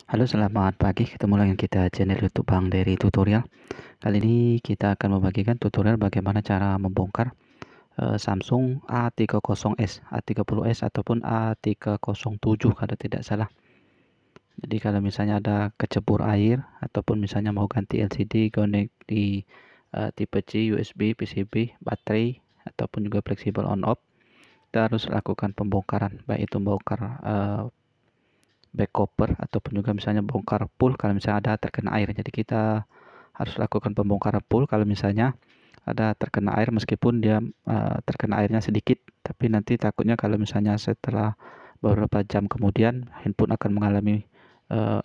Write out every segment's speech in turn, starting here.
Halo, selamat pagi. Ketemu lagi kita channel YouTube Bang Dery Tutorial. Kali ini kita akan membagikan tutorial bagaimana cara membongkar Samsung A30s, A30s ataupun A307 kalau tidak salah. Jadi kalau misalnya ada kecebur air ataupun misalnya mau ganti LCD, connect di tipe C, USB, PCB, baterai ataupun juga fleksibel on off, kita harus lakukan pembongkaran, baik itu membongkar back cover ataupun juga misalnya bongkar pool kalau misalnya ada terkena air. Jadi kita harus lakukan pembongkaran pool kalau misalnya ada terkena air, meskipun dia terkena airnya sedikit, tapi nanti takutnya kalau misalnya setelah beberapa jam kemudian handphone akan mengalami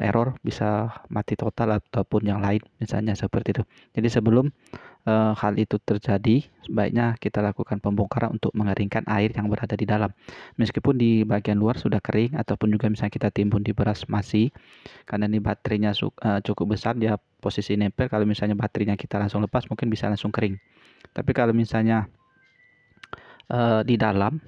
error, bisa mati total ataupun yang lain misalnya seperti itu. Jadi sebelum hal itu terjadi, sebaiknya kita lakukan pembongkaran untuk mengeringkan air yang berada di dalam. Meskipun di bagian luar sudah kering ataupun juga misalnya kita timbun di beras masih, karena ini baterainya cukup besar, dia posisi nempel. Kalau misalnya baterainya kita langsung lepas, mungkin bisa langsung kering. Tapi kalau misalnya di dalam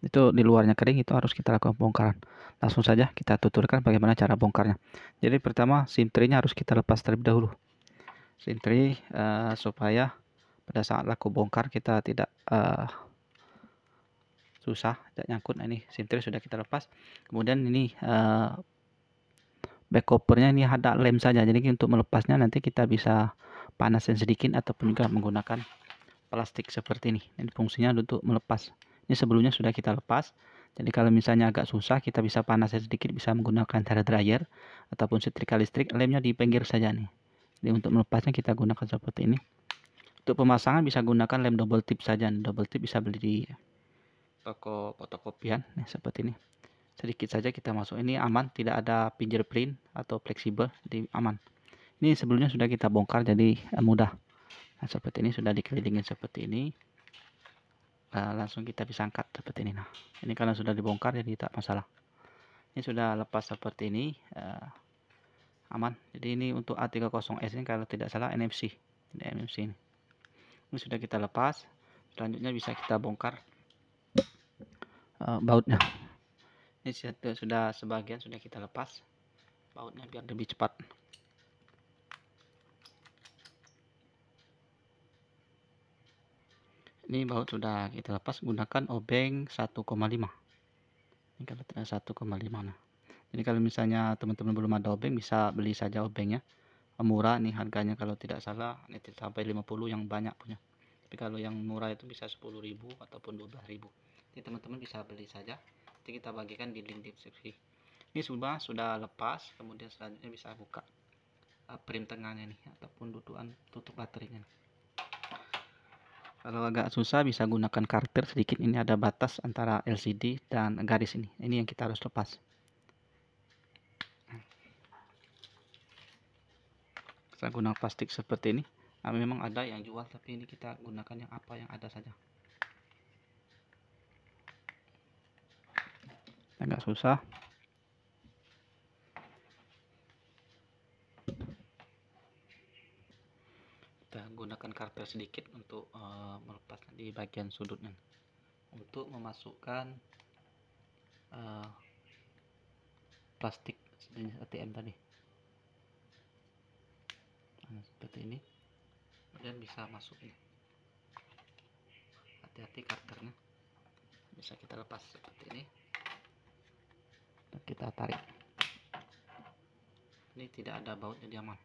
itu, di luarnya kering, itu harus kita lakukan bongkaran. Langsung saja kita tuturkan bagaimana cara bongkarnya. Jadi pertama, SIM tray-nya harus kita lepas terlebih dahulu. SIM tray supaya pada saat laku bongkar kita tidak susah, tidak nyangkut. Nah, ini SIM tray sudah kita lepas. Kemudian ini back covernya ini ada lem saja, jadi untuk melepasnya nanti kita bisa panasin sedikit ataupun juga menggunakan plastik seperti ini. Ini fungsinya untuk melepas. Ini sebelumnya sudah kita lepas, jadi kalau misalnya agak susah, kita bisa panasin sedikit, bisa menggunakan hair dryer ataupun setrika listrik. Lemnya di pinggir saja nih. Jadi untuk melepasnya kita gunakan seperti ini. Untuk pemasangan bisa gunakan lem double tip saja. Double tip bisa beli di toko fotokopian, nih seperti ini. Sedikit saja kita masuk, ini aman, tidak ada fingerprint atau fleksibel, jadi aman. Ini sebelumnya sudah kita bongkar, jadi mudah. Nah, seperti ini sudah dikelilingin seperti ini. Langsung kita bisa angkat seperti ini. Nah, ini karena sudah dibongkar jadi tak masalah. Ini sudah lepas seperti ini, aman. Jadi ini untuk A30s ini kalau tidak salah NFC. Ini NFC ini. Ini sudah kita lepas. Selanjutnya bisa kita bongkar bautnya. Ini sudah sebagian sudah kita lepas bautnya biar lebih cepat. Ini baut sudah kita lepas, gunakan obeng 1,5. Ini kalau tidak 1,5. Nah, jadi kalau misalnya teman-teman belum ada obeng, bisa beli saja obengnya. Murah nih harganya, kalau tidak salah ini sampai 50 yang banyak punya. Tapi kalau yang murah itu bisa 10.000 ataupun 12.000. Jadi teman-teman bisa beli saja. Nanti kita bagikan di link deskripsi. Ini sudah lepas, kemudian selanjutnya bisa buka prim tengahnya nih ataupun tutup baterainya. Kalau agak susah bisa gunakan karter sedikit, ini ada batas antara LCD dan garis ini. Ini yang kita harus lepas. Kita gunakan plastik seperti ini. Nah, memang ada yang jual, tapi ini kita gunakan yang apa yang ada saja. Agak susah. Kita gunakan karter sedikit untuk melepas di bagian sudutnya. Untuk memasukkan plastik jenis ATM tadi. Nah, seperti ini. Kemudian bisa masuk ini. Hati-hati karternya. Bisa kita lepas seperti ini. Dan kita tarik. Ini tidak ada baut, jadi aman.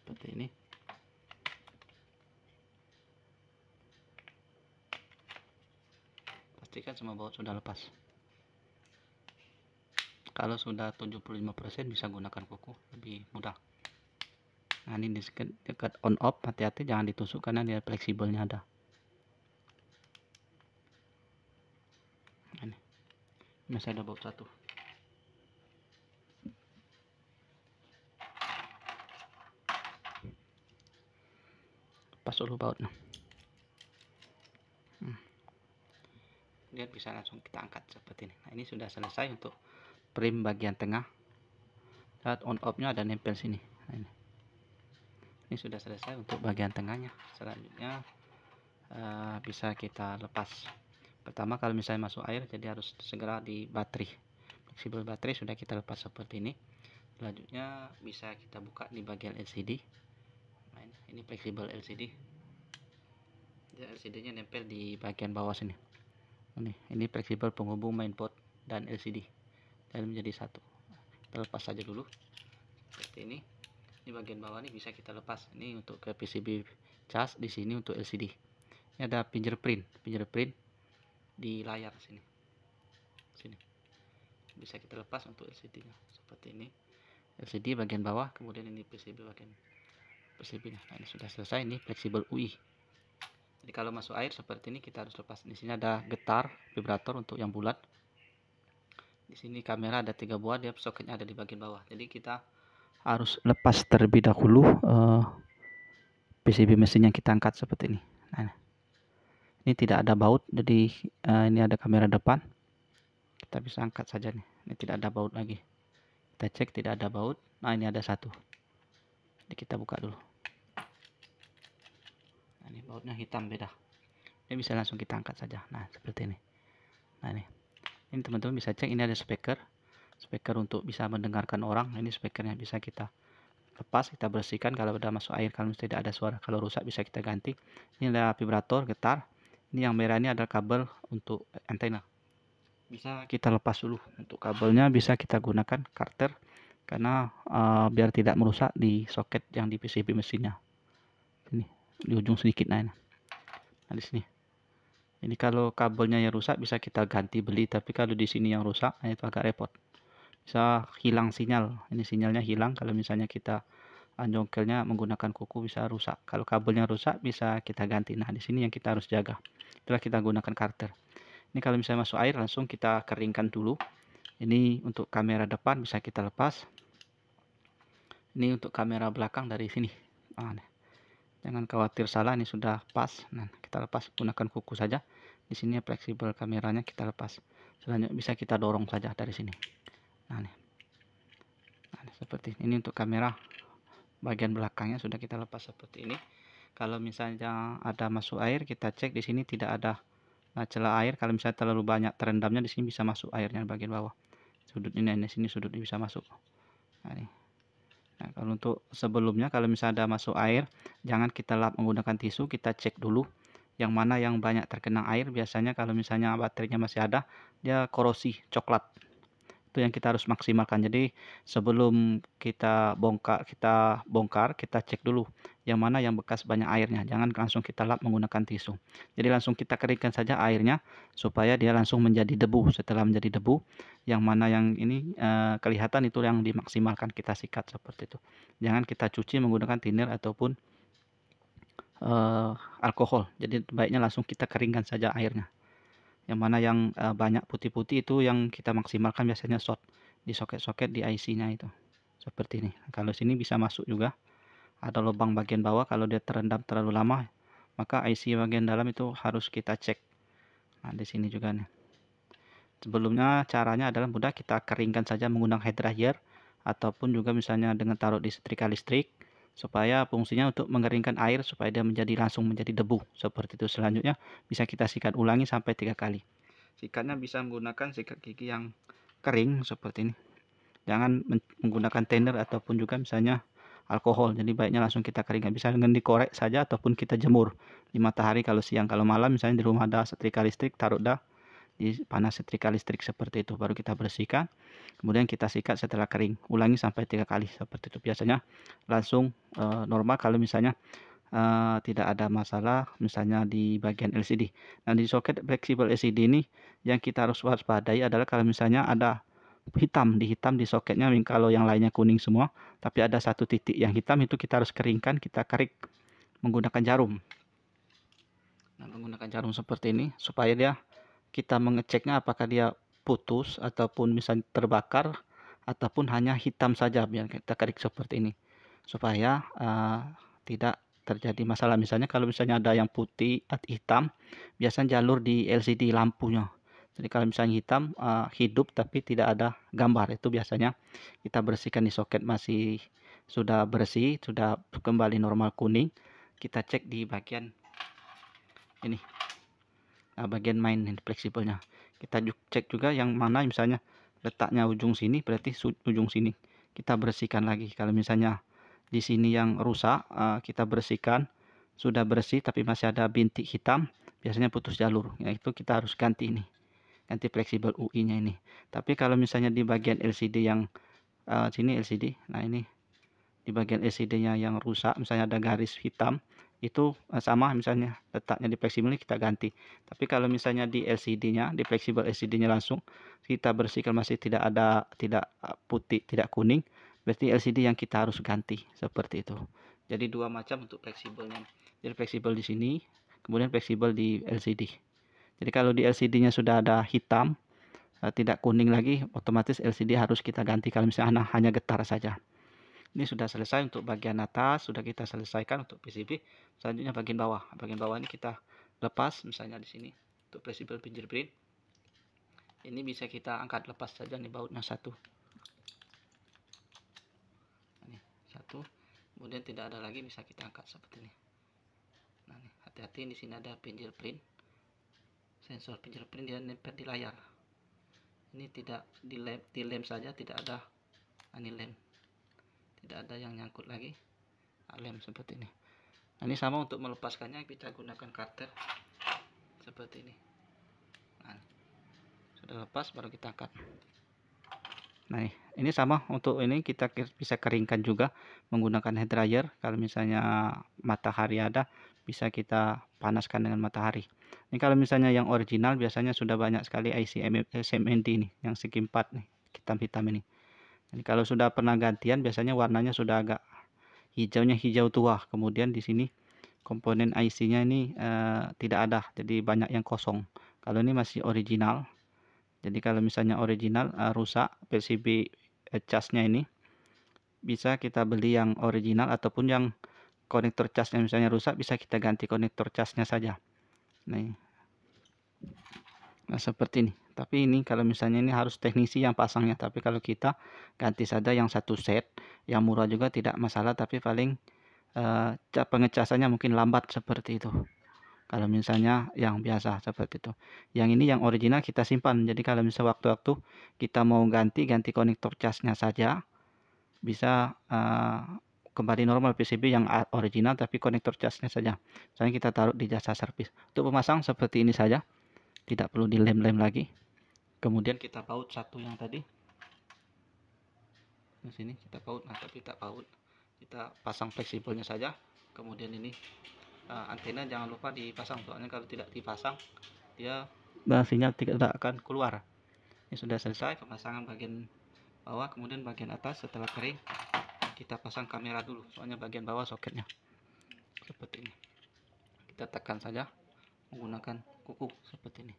Seperti ini. Pastikan semua baut sudah lepas. Kalau sudah 75% bisa gunakan kuku, lebih mudah. Nah, ini dekat on off, hati-hati jangan ditusuk karena dia fleksibelnya ada. Ini masih ada baut satu. Pas dulu bautnya. Lihat, bisa langsung kita angkat seperti ini. Nah, ini sudah selesai untuk prim bagian tengah. Lihat on off nya ada nempel sini. Nah, ini sudah selesai untuk bagian tengahnya. Selanjutnya bisa kita lepas Pertama, kalau misalnya masuk air, jadi harus segera di baterai. Fleksibel baterai sudah kita lepas seperti ini. Selanjutnya bisa kita buka di bagian LCD. Nah, ini fleksibel LCD. LCD-nya nempel di bagian bawah sini. Ini fleksibel penghubung mainboard dan LCD dan menjadi satu. Kita lepas saja dulu seperti ini. Di bagian bawah ini bisa kita lepas. Ini untuk ke PCB cas, di sini untuk LCD. Ini ada fingerprint di layar sini. Bisa kita lepas untuk LCD-nya seperti ini. LCD bagian bawah, kemudian ini PCB bagian PCB-nya. Nah, ini sudah selesai. Ini fleksibel UI. Jadi kalau masuk air seperti ini kita harus lepas. Di sini ada getar vibrator untuk yang bulat. Di sini kamera ada 3 buah, dia soketnya ada di bagian bawah. Jadi kita harus lepas terlebih dahulu PCB mesin yang kita angkat seperti ini. Nah, ini tidak ada baut, jadi ini ada kamera depan. Kita bisa angkat saja nih. Ini tidak ada baut lagi. Kita cek tidak ada baut. Nah, ini ada satu. Jadi kita buka dulu. Nah, ini bautnya hitam beda. Ini bisa langsung kita angkat saja. Nah, seperti ini. Nah, ini teman-teman bisa cek, ini ada speaker untuk bisa mendengarkan orang. Ini speakernya bisa kita lepas, kita bersihkan kalau udah masuk air, kalau tidak ada suara, kalau rusak bisa kita ganti. Ini ada vibrator, getar. Ini yang merah ini adalah kabel untuk antena. Bisa kita lepas dulu. Untuk kabelnya bisa kita gunakan karter karena biar tidak merusak di soket yang di PCB mesinnya. Ini di ujung sedikit. Nah di sini. Ini kalau kabelnya yang rusak bisa kita ganti beli, tapi kalau di sini yang rusak, nah itu agak repot. Bisa hilang sinyal. Ini sinyalnya hilang kalau misalnya kita jongkelnya menggunakan kuku, bisa rusak. Kalau kabelnya rusak bisa kita ganti. Nah di sini yang kita harus jaga. Itulah kita gunakan karter. Ini kalau misalnya masuk air langsung kita keringkan dulu. Ini untuk kamera depan bisa kita lepas. Ini untuk kamera belakang dari sini. Nah, jangan khawatir salah, ini sudah pas. Nah, kita lepas gunakan kuku saja. Di sini fleksibel kameranya kita lepas. Selanjutnya bisa kita dorong saja dari sini. Nah, seperti ini untuk kamera bagian belakangnya sudah kita lepas seperti ini. Kalau misalnya ada masuk air, kita cek di sini tidak ada celah air. Kalau misalnya terlalu banyak terendamnya, di sini bisa masuk airnya bagian bawah. Sudut ini sini sudut ini bisa masuk. Nah, kalau untuk sebelumnya kalau misalnya ada masuk air, jangan kita lap menggunakan tisu, kita cek dulu yang mana yang banyak terkena air. Biasanya kalau misalnya baterainya masih ada, dia korosi coklat. Itu yang kita harus maksimalkan. Jadi sebelum kita bongkar, kita cek dulu yang mana yang bekas banyak airnya. Jangan langsung kita lap menggunakan tisu. Jadi langsung kita keringkan saja airnya supaya dia langsung menjadi debu. Setelah menjadi debu, yang mana yang ini kelihatan itu yang dimaksimalkan, kita sikat seperti itu. Jangan kita cuci menggunakan thinner ataupun alkohol. Jadi baiknya langsung kita keringkan saja airnya. Yang mana yang banyak putih-putih itu yang kita maksimalkan biasanya short di soket-soket di IC-nya itu. Seperti ini. Kalau sini bisa masuk juga. Ada lubang bagian bawah, kalau dia terendam terlalu lama, maka IC bagian dalam itu harus kita cek. Nah, di sini juga nih. Sebelumnya caranya adalah mudah, kita keringkan saja menggunakan hair dryer ataupun juga misalnya dengan taruh di setrika listrik, supaya fungsinya untuk mengeringkan air supaya dia langsung menjadi debu seperti itu. Selanjutnya bisa kita sikat ulangi sampai 3 kali. Sikatnya bisa menggunakan sikat gigi yang kering seperti ini. Jangan menggunakan thinner ataupun juga misalnya alkohol. Jadi baiknya langsung kita keringkan. Bisa dengan dikorek saja ataupun kita jemur di matahari kalau siang. Kalau malam misalnya di rumah ada setrika listrik, taruh dah di panas setrika listrik seperti itu, baru kita bersihkan, kemudian kita sikat setelah kering. Ulangi sampai 3 kali seperti itu. Biasanya langsung normal kalau misalnya tidak ada masalah misalnya di bagian LCD. Nah, di soket fleksibel LCD ini yang kita harus waspadai adalah kalau misalnya ada hitam di soketnya, kalau yang lainnya kuning semua tapi ada satu titik yang hitam, itu kita harus keringkan, kita kerik menggunakan jarum. Nah, menggunakan jarum seperti ini supaya dia kita mengeceknya apakah dia putus ataupun misalnya terbakar ataupun hanya hitam saja. Biar kita kerik seperti ini supaya tidak terjadi masalah. Misalnya kalau misalnya ada yang putih atau hitam, biasanya jalur di LCD lampunya. Jadi kalau misalnya hitam hidup tapi tidak ada gambar, itu biasanya kita bersihkan. Di soket masih sudah bersih, sudah kembali normal kuning, kita cek di bagian ini Nah, bagian main ini fleksibelnya. Kita cek juga yang mana misalnya letaknya ujung sini, berarti ujung sini. Kita bersihkan lagi. Kalau misalnya di sini yang rusak, kita bersihkan. Sudah bersih tapi masih ada bintik hitam, biasanya putus jalur. Ya, itu kita harus ganti ini. Ganti fleksibel UI-nya ini. Tapi kalau misalnya di bagian LCD yang sini LCD, nah ini di bagian LCD-nya yang rusak, misalnya ada garis hitam, itu sama misalnya letaknya di fleksibel ini kita ganti. Tapi kalau misalnya di LCD-nya, di fleksibel LCD-nya langsung kita bersihkan masih tidak ada, tidak putih, tidak kuning, berarti LCD yang kita harus ganti, seperti itu. Jadi dua macam untuk fleksibelnya. Jadi fleksibel di sini, kemudian fleksibel di LCD. Jadi kalau di LCD-nya sudah ada hitam, tidak kuning lagi, otomatis LCD harus kita ganti kalau misalnya hanya getar saja. Ini sudah selesai untuk bagian atas, sudah kita selesaikan untuk PCB. Selanjutnya bagian bawah. Bagian bawah ini kita lepas, misalnya di sini untuk fleksibel fingerprint. Ini bisa kita angkat lepas saja nih bautnya satu. Ini satu. Kemudian tidak ada lagi, bisa kita angkat seperti ini. Nah, hati-hati di sini ada fingerprint. Sensor fingerprint dia nempel di layar. Ini tidak dilem saja, tidak ada ini lem. Tidak ada yang nyangkut lagi. Lem seperti ini. Nah, ini sama untuk melepaskannya kita gunakan cutter seperti ini. Nah, sudah lepas baru kita angkat. Nah, ini sama untuk ini kita bisa keringkan juga menggunakan hair dryer. Kalau misalnya matahari ada, bisa kita panaskan dengan matahari. Ini kalau misalnya yang original biasanya sudah banyak sekali IC SMND ini, yang segi 4 nih, hitam-hitam ini. Jadi kalau sudah pernah gantian biasanya warnanya sudah agak hijaunya hijau tua. Kemudian di sini komponen IC-nya ini tidak ada, jadi banyak yang kosong. Kalau ini masih original. Jadi kalau misalnya original rusak PCB casnya ini, bisa kita beli yang original ataupun yang konektor casnya misalnya rusak, bisa kita ganti konektor casnya saja. Nah, seperti ini. Tapi ini kalau misalnya ini harus teknisi yang pasangnya, tapi kalau kita ganti saja yang satu set, yang murah juga tidak masalah, tapi paling pengecasannya mungkin lambat seperti itu. Kalau misalnya yang biasa seperti itu. Yang ini yang original kita simpan. Jadi kalau misalnya waktu-waktu kita mau ganti konektor casnya saja, bisa kembali normal PCB yang original tapi konektor casnya saja. Misalnya kita taruh di jasa servis. Untuk pemasang seperti ini saja, tidak perlu dilem-lem lagi. Kemudian kita baut satu yang tadi. Di sini kita baut, nah tapi tak baut. Kita pasang fleksibelnya saja. Kemudian ini antena jangan lupa dipasang, soalnya kalau tidak dipasang dia sinyal tidak akan keluar. Ini sudah selesai pemasangan bagian bawah. Kemudian bagian atas setelah kering kita pasang kamera dulu, soalnya bagian bawah soketnya seperti ini. Kita tekan saja menggunakan kuku seperti ini.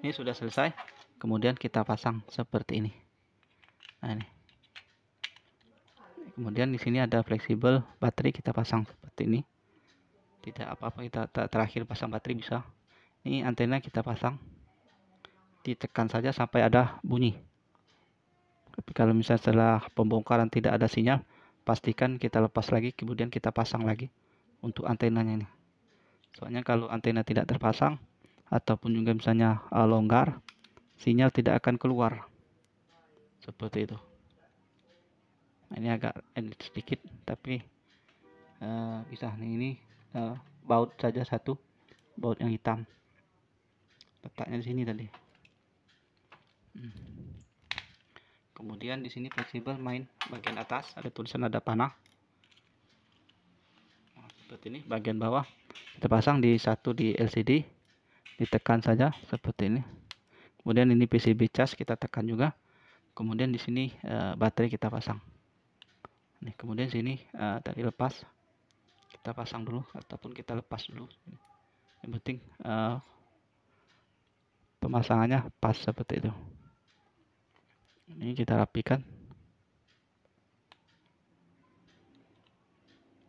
Ini sudah selesai. Kemudian kita pasang seperti ini. Nah, ini. Kemudian di sini ada fleksibel baterai, kita pasang seperti ini. Tidak apa-apa, kita terakhir pasang baterai bisa. Ini antena kita pasang. Ditekan saja sampai ada bunyi. Tapi kalau misalnya setelah pembongkaran tidak ada sinyal, pastikan kita lepas lagi, kemudian kita pasang lagi untuk antenanya ini. Soalnya kalau antena tidak terpasang ataupun juga misalnya longgar, sinyal tidak akan keluar seperti itu. Nah, ini agak edit sedikit tapi bisa nih. Ini baut saja satu, baut yang hitam, letaknya di sini tadi. Kemudian di sini fleksibel main bagian atas ada tulisan, ada panah. Nah, seperti ini. Bagian bawah kita pasang di satu di LCD, ditekan saja seperti ini. Kemudian ini PCB cas kita tekan juga. Kemudian di sini baterai kita pasang. Nih, kemudian sini tadi lepas, kita pasang dulu ataupun kita lepas dulu. Yang penting pemasangannya pas seperti itu. Ini kita rapikan.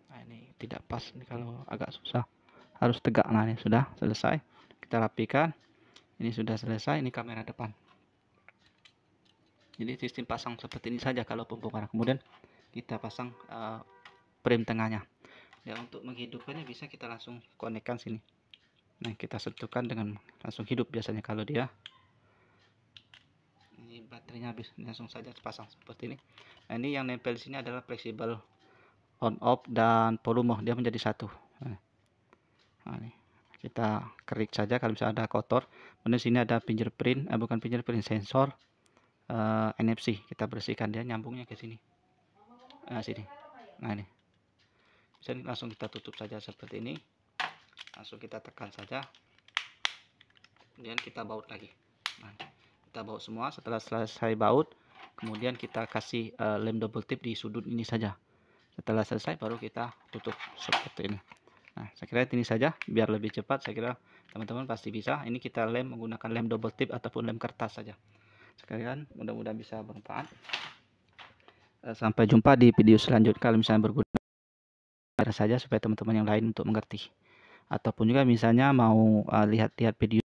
Nah, ini tidak pas, ini kalau agak susah harus tegak. Nah, ini sudah selesai, kita rapikan. Ini sudah selesai. Ini kamera depan. Jadi sistem pasang seperti ini saja kalau pembongkaran. Kemudian kita pasang frame tengahnya. Ya, untuk menghidupkannya bisa kita langsung konekkan sini. Nah, kita sentuhkan dengan langsung hidup biasanya kalau dia ini baterainya habis, langsung saja pasang seperti ini. Nah, ini yang nempel di sini adalah fleksibel on off dan volume, dia menjadi satu. Nah, ini kita kerik saja kalau misalnya ada kotor. Kemudian sini ada fingerprint, bukan fingerprint, sensor NFC. Kita bersihkan, dia nyambungnya ke sini. Nah, sini. Nah, ini. Bisa langsung kita tutup saja seperti ini. Langsung kita tekan saja. Kemudian kita baut lagi. Nah, kita baut semua. Setelah selesai baut, kemudian kita kasih lem double tip di sudut ini saja. Setelah selesai baru kita tutup seperti ini. Nah, saya kira ini saja biar lebih cepat. Saya kira teman-teman pasti bisa. Ini kita lem menggunakan lem double tip ataupun lem kertas saja. Sekalian mudah-mudahan bisa bermanfaat. Sampai jumpa di video selanjutnya. Kalau misalnya berguna saja supaya teman-teman yang lain untuk mengerti. Ataupun juga misalnya mau lihat-lihat video